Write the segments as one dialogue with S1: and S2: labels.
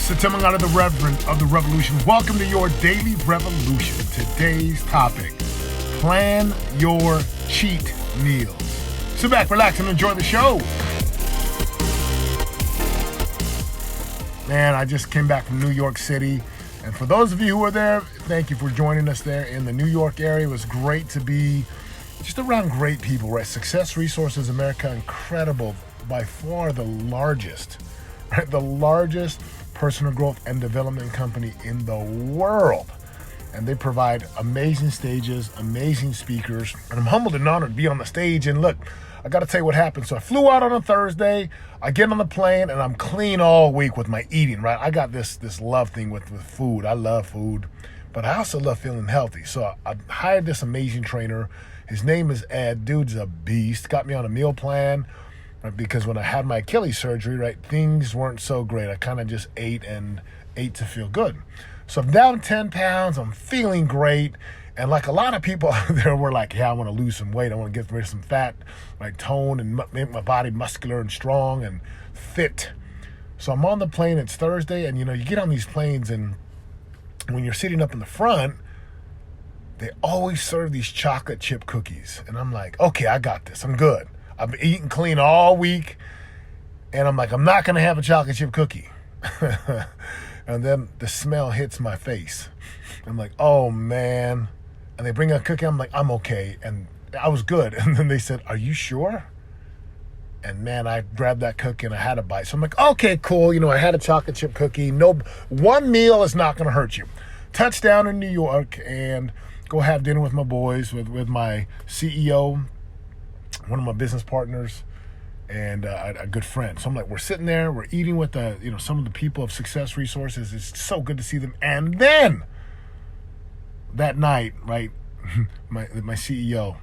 S1: Satimangana, the Reverend of the Revolution. Welcome to your Daily Revolution. Today's topic, plan your cheat meals. Sit back, relax, and enjoy the show. Man, I just came back from New York City. And for those of you who are there, thank you for joining us there in the New York area. It was great to be just around great people, right? Success Resources America, incredible, by far the largest, right? The largest personal growth and development company in the world. And they provide amazing stages, amazing speakers. And I'm humbled and honored to be on the stage. And look, I got to tell you what happened. So I flew out on a Thursday. I get on the plane and I'm clean all week with my eating, right? I got this love thing with food. I love food, but I also love feeling healthy. So I hired this amazing trainer. His name is Ed. Dude's a beast. Got me on a meal plan. Right, because when I had my Achilles surgery, right, things weren't so great. I kind of just ate to feel good. So I'm down 10 pounds. I'm feeling great. And like a lot of people out there were like, yeah, I want to lose some weight. I want to get rid of some fat, like tone and make my body muscular and strong and fit. So I'm on the plane. It's Thursday. And, you get on these planes and when you're sitting up in the front, they always serve these chocolate chip cookies. And I'm like, okay, I got this. I'm good. I've been eating clean all week, and I'm like, I'm not going to have a chocolate chip cookie. And then the smell hits my face. I'm like, oh, man. And they bring a cookie. I'm like, I'm okay. And I was good. And then they said, are you sure? And, man, I grabbed that cookie, and I had a bite. So I'm like, okay, cool. I had a chocolate chip cookie. No, one meal is not going to hurt you. Touchdown in New York, and go have dinner with my boys, with my CEO, one of my business partners, and a good friend. So I'm like, we're sitting there, we're eating with some of the people of Success Resources. It's so good to see them. And then that night, right, my CEO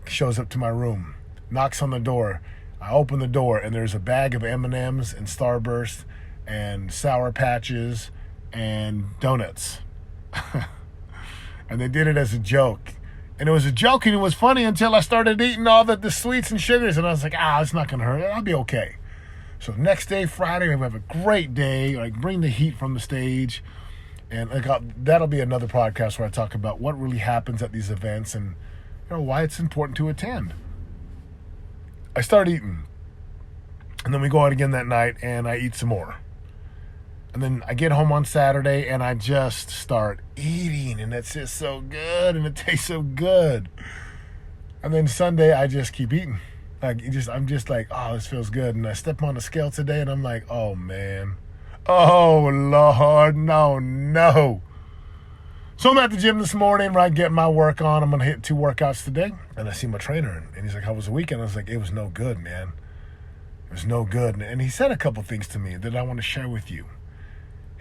S1: shows up to my room, knocks on the door. I open the door, and there's a bag of M&Ms and Starburst and Sour Patches and donuts. And they did it as a joke. And it was a joke, and it was funny until I started eating all the sweets and sugars, and I was like, it's not going to hurt. I'll be okay. So next day, Friday, we have a great day. Like, bring the heat from the stage. And that'll be another podcast where I talk about what really happens at these events and why it's important to attend. I start eating, and then we go out again that night, and I eat some more. And then I get home on Saturday and I just start eating, and it's just so good and it tastes so good. And then Sunday I just keep eating. I'm just like, oh, this feels good. And I step on the scale today and I'm like, oh man. Oh Lord, no. So I'm at the gym this morning, right, getting my work on. I'm going to hit 2 workouts today. And I see my trainer and he's like, how was the weekend? I was like, it was no good, man. It was no good. And he said a couple things to me that I want to share with you.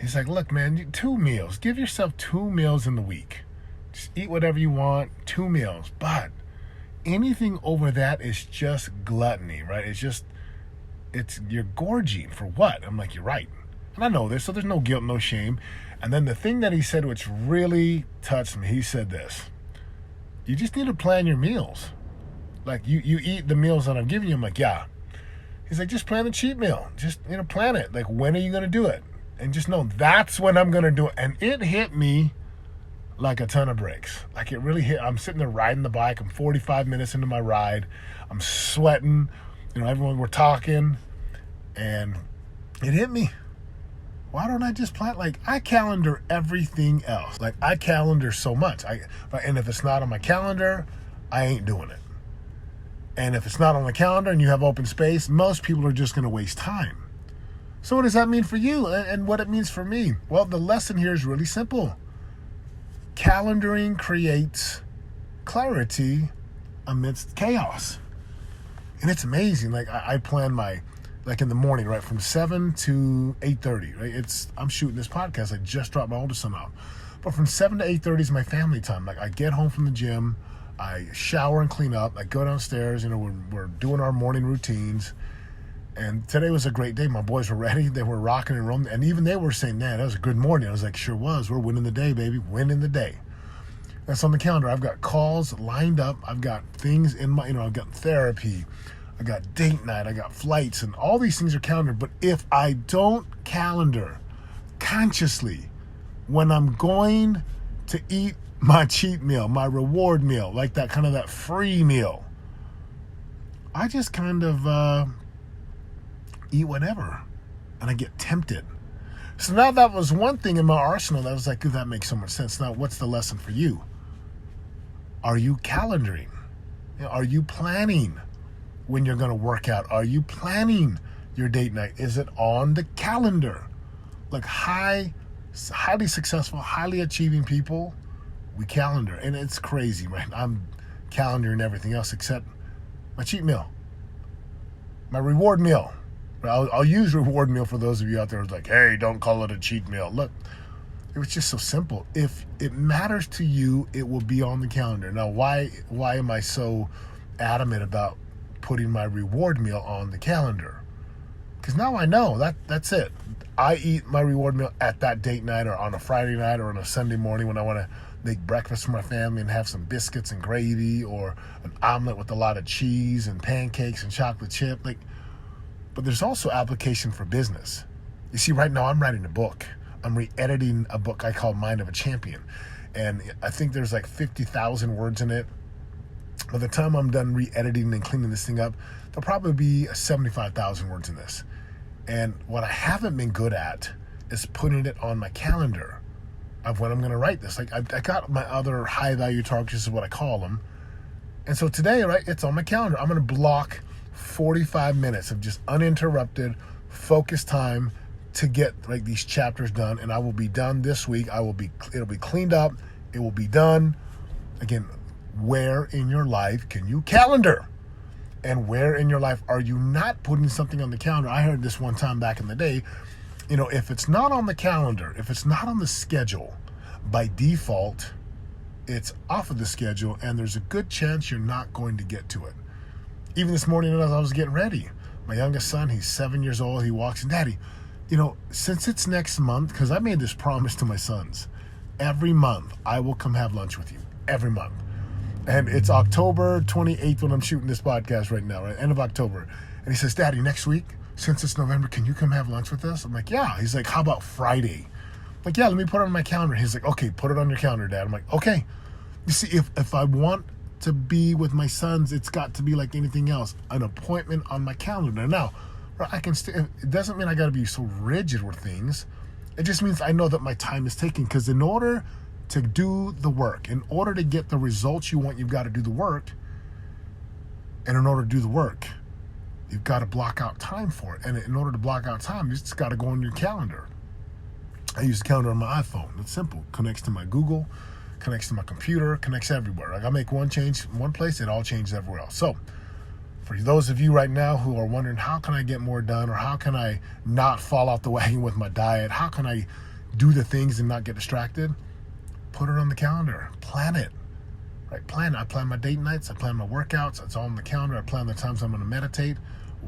S1: He's like, look, man, 2 meals. Give yourself 2 meals in the week. Just eat whatever you want, 2 meals. But anything over that is just gluttony, right? You're gorging for what? I'm like, you're right. And I know this, so there's no guilt, no shame. And then the thing that he said, which really touched me, he said this. You just need to plan your meals. Like, you eat the meals that I'm giving you. I'm like, yeah. He's like, just plan the cheat meal. Just, plan it. Like, when are you going to do it? And just know that's when I'm going to do it. And it hit me like a ton of bricks. Like it really hit. I'm sitting there riding the bike. I'm 45 minutes into my ride. I'm sweating. Everyone, we're talking. And it hit me. Why don't I just plan? Like, I calendar everything else. Like, I calendar so much. And if it's not on my calendar, I ain't doing it. And if it's not on the calendar and you have open space, most people are just going to waste time. So what does that mean for you and what it means for me? Well, the lesson here is really simple. Calendaring creates clarity amidst chaos. And it's amazing. Like I plan in the morning, right, from 7 to 8:30, right? I'm shooting this podcast. I just dropped my oldest son off. But from 7 to 8:30 is my family time. Like I get home from the gym, I shower and clean up, I go downstairs, we're doing our morning routines. And today was a great day. My boys were ready. They were rocking and rolling. And even they were saying, man, that was a good morning. I was like, sure was. We're winning the day, baby. Winning the day. That's on the calendar. I've got calls lined up. I've got things in my, I've got therapy. I got date night. I got flights. And all these things are calendared. But if I don't calendar consciously, when I'm going to eat my cheat meal, my reward meal, like that kind of that free meal, I just kind of eat whatever, and I get tempted. So now that was one thing in my arsenal that was like, that makes so much sense. Now, what's the lesson for you? Are you calendaring? Are you planning when you're going to work out? Are you planning your date night? Is it on the calendar? Like highly successful, highly achieving people, we calendar. And it's crazy, right? I'm calendaring everything else except my cheat meal, my reward meal. I'll use reward meal for those of you out there who's like, hey, don't call it a cheat meal. Look, it was just so simple. If it matters to you, it will be on the calendar. Now, why am I so adamant about putting my reward meal on the calendar? Because now I know that's it. I eat my reward meal at that date night or on a Friday night or on a Sunday morning when I want to make breakfast for my family and have some biscuits and gravy or an omelet with a lot of cheese and pancakes and chocolate chip. But there's also application for business. You see, right now I'm writing a book. I'm re-editing a book I call Mind of a Champion. And I think there's like 50,000 words in it. By the time I'm done re-editing and cleaning this thing up, there'll probably be 75,000 words in this. And what I haven't been good at is putting it on my calendar of when I'm going to write this. Like I got my other high value targets, is what I call them. And so today, right, it's on my calendar. I'm going to block 45 minutes of just uninterrupted, focused time to get like these chapters done. And I will be done this week. It'll be cleaned up. It will be done. Again, where in your life can you calendar? And where in your life are you not putting something on the calendar? I heard this one time back in the day, if it's not on the calendar, if it's not on the schedule, by default, it's off of the schedule and there's a good chance you're not going to get to it. Even this morning as I was getting ready, my youngest son, he's 7 years old, he walks in, Daddy, since it's next month, because I made this promise to my sons, every month I will come have lunch with you, every month. And it's October 28th when I'm shooting this podcast right now, right? End of October. And he says, Daddy, next week, since it's November, can you come have lunch with us? I'm like, yeah. He's like, how about Friday? I'm like, yeah, let me put it on my calendar. He's like, okay, put it on your calendar, Dad. I'm like, okay. You see, if I want to be with my sons, it's got to be like anything else, an appointment on my calendar. Now, I can it doesn't mean I got to be so rigid with things. It just means I know that my time is taken, because in order to do the work, in order to get the results you want, you've got to do the work. And in order to do the work, you've got to block out time for it. And in order to block out time, you just got to go on your calendar. I use the calendar on my iPhone. It's simple. Connects to my Google, connects to my computer, connects everywhere. Like I make one change in one place, it all changes everywhere else. So for those of you right now who are wondering, how can I get more done, or how can I not fall off the wagon with my diet? How can I do the things and not get distracted? Put it on the calendar. Plan it. Right? Plan it. I plan my date nights. I plan my workouts. It's all on the calendar. I plan the times I'm going to meditate.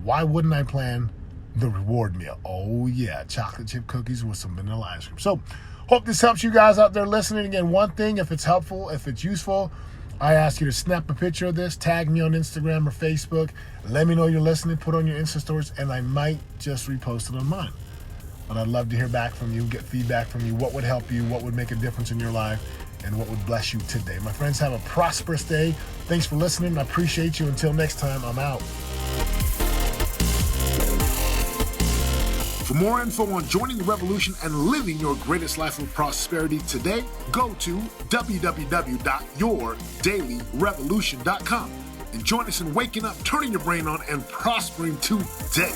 S1: Why wouldn't I plan the reward meal? Oh, yeah. Chocolate chip cookies with some vanilla ice cream. So, hope this helps you guys out there listening. Again, one thing, if it's helpful, if it's useful, I ask you to snap a picture of this, tag me on Instagram or Facebook, let me know you're listening, put on your Insta stories, and I might just repost it on mine. But I'd love to hear back from you, get feedback from you. What would help you? What would make a difference in your life? And what would bless you today? My friends, have a prosperous day. Thanks for listening. I appreciate you. Until next time, I'm out. For more info on joining the revolution and living your greatest life of prosperity today, go to www.yourdailyrevolution.com and join us in waking up, turning your brain on, and prospering today.